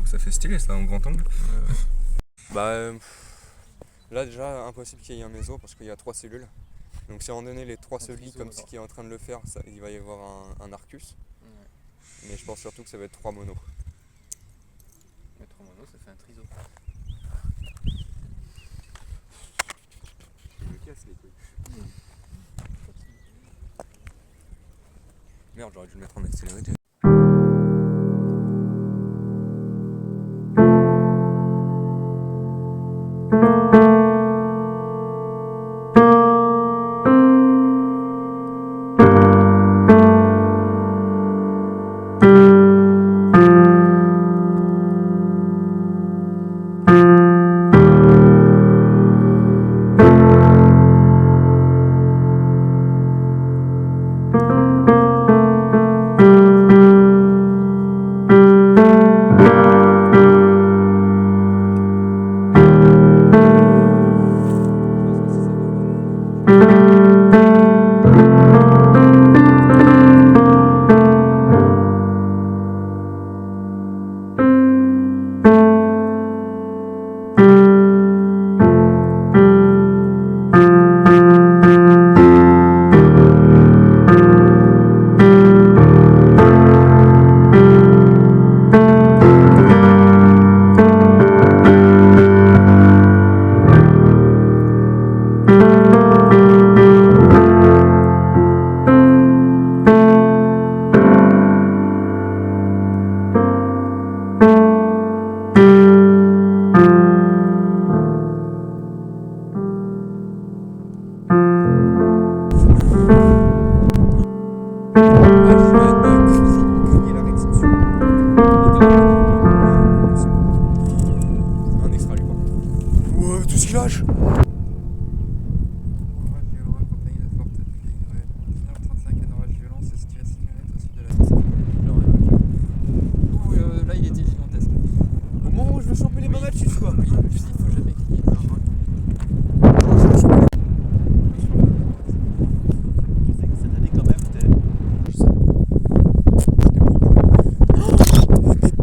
ça fait stylé ça, en grand angle. Bah là déjà impossible qu'il y ait un méso parce qu'il y a 3 cellules. Donc si on donnait les 3 cellules comme ce qui est en train de le faire, il va y avoir un Arcus. Ouais. Mais je pense surtout que ça va être 3 monos. Mais 3 monos, ça fait un triso. Je me casse les couilles. Merde, j'aurais dû le mettre en accéléré. Un extra lui quoi. Ouais, tout ce qu'il lâche. Orage violent, accompagné de fortes pluies, grêle. 19h35, un orage violent s'est situé à 6 km au sud de la station. Ouh, là il était gigantesque. Au moment où je veux choper les mains dessus quoi. Il faut jamais crier. Cette année, quand même, t'es.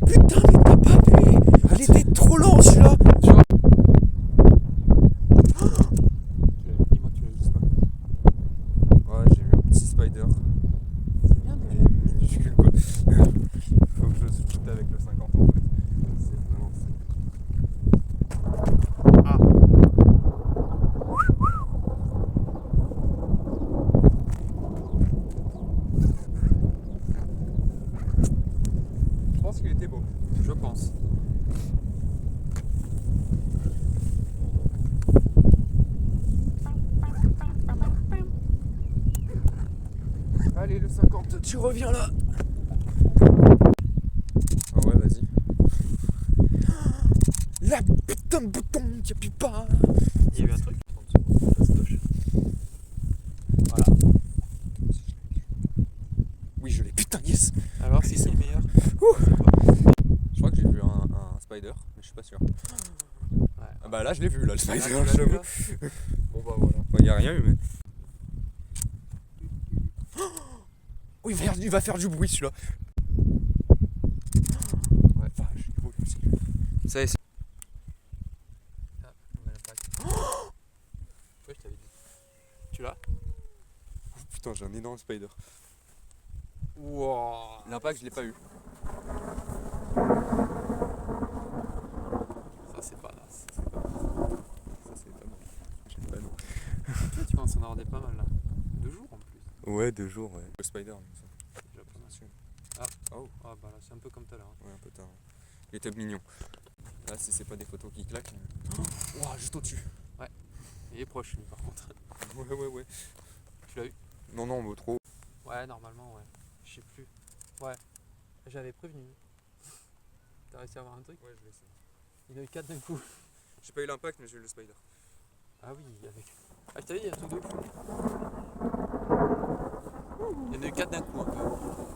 Putain, mais t'as pas appuyé. Elle était trop lente celui-là. Tu vois. Dis-moi que tu l'as juste pas. Ouais, j'ai vu un petit spider. C'est bien, Mais minuscule quoi. Faut que je le foute avec le 50 en fait. C'est vraiment. Ah. Je pense qu'il était beau. je pense. Allez, le 50, tu reviens là. Ah ouais, vas-y. La putain de bouton qui appuie pas. Il y a eu un truc. Voilà. Oui, je l'ai. Putain, yes. Alors, c'est qui le meilleur? Je crois que j'ai vu un spider, mais je suis pas sûr. Ouais. Ah bah là, je l'ai vu, là, le spider, Ah, tu l'as vu, j'avoue. là Bon bah voilà. Il y a rien eu, mais. Oh, il va faire du bruit celui-là. Ouais, vache, il roule aussi. Ça y est, c'est. Ah, nouvel impact. Ouais, je t'avais dit. Tu l'as? Oh, putain, j'ai un énorme spider. Wouah. L'impact, je l'ai pas eu. Ça, c'est pas naze. Ça, c'est pas mal. J'aime pas, non. Toi, tu commences à en avoir des pas mal là. 2 jours en plus. Ouais, 2 jours, ouais. Le spider, mais ça. Déjà pas mal. Ah, oh, Ah, bah là, c'est un peu comme tout à l'heure. ouais, un peu tard. Il était mignon. Là, si c'est pas des photos qui claquent. Ouah, juste au-dessus. Il est proche, lui, par contre. Ouais. Tu l'as eu? Non, non, mais trop. Ouais, normalement, ouais. Je sais plus. Ouais. J'avais prévenu. T'as réussi à avoir un truc? Ouais, je l'ai essayé. Il y en a eu 4 d'un coup. J'ai pas eu l'impact, mais j'ai eu le spider. Ah oui, avec. Ah, je t'avais dit, il y a un truc de fou. Il y en a eu 4 d'un coup, un peu.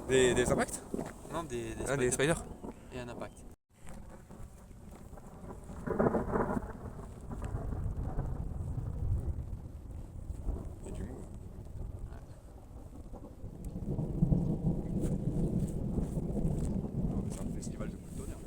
Des impacts? Non, des Ah, des spiders? et un impact. Il y a du mou. C'est un festival de coups de tonnerre.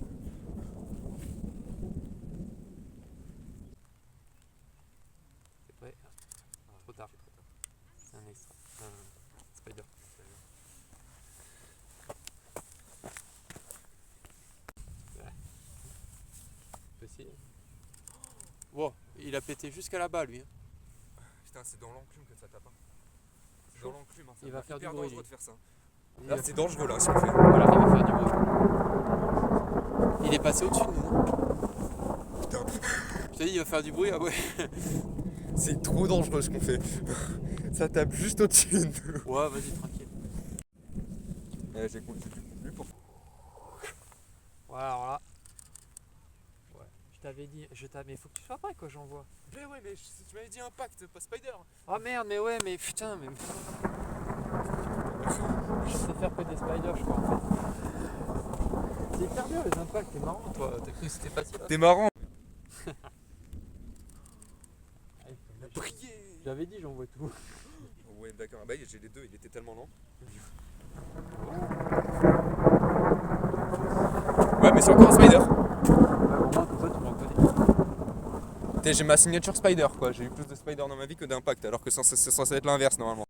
pété. Wow, il a pété jusqu'à là-bas lui. Hein. Putain, c'est dans l'enclume que ça tape. Hein. C'est Chaud. dans l'enclume. Hein. Il va faire hyper du bruit, dangereux lui. de faire ça. Il Là, va- c'est dangereux là, ce qu'on fait. Voilà, il va faire du bruit. Il est passé au-dessus de nous. Hein. Putain, Je te dis, il va faire du bruit. Ah ouais. c'est trop dangereux ce qu'on fait. Ça tape juste au-dessus de nous. Ouais, vas-y, tranquille. J'ai du contenu pour. Ouais, alors là. Ouais, je t'avais dit, mais faut que tu sois prêt quoi, j'en vois. Mais ouais, mais tu m'avais dit impact, pas spider. Oh merde, mais ouais, mais putain, mais. Je sais faire que des spiders, je crois en fait. C'est hyper bien les impacts, t'es marrant toi, t'as cru que c'était facile. Hein. T'es marrant. Briller. J'avais dit, j'en vois tout. Ouais, d'accord. Bah, j'ai les deux, il était tellement lent. Ouais, mais c'est encore un spider. Ouais, au moins, comme ça, tu me reconnais. J'ai ma signature spider quoi. J'ai eu plus de spider dans ma vie que d'impact, alors que c'est censé être l'inverse normalement.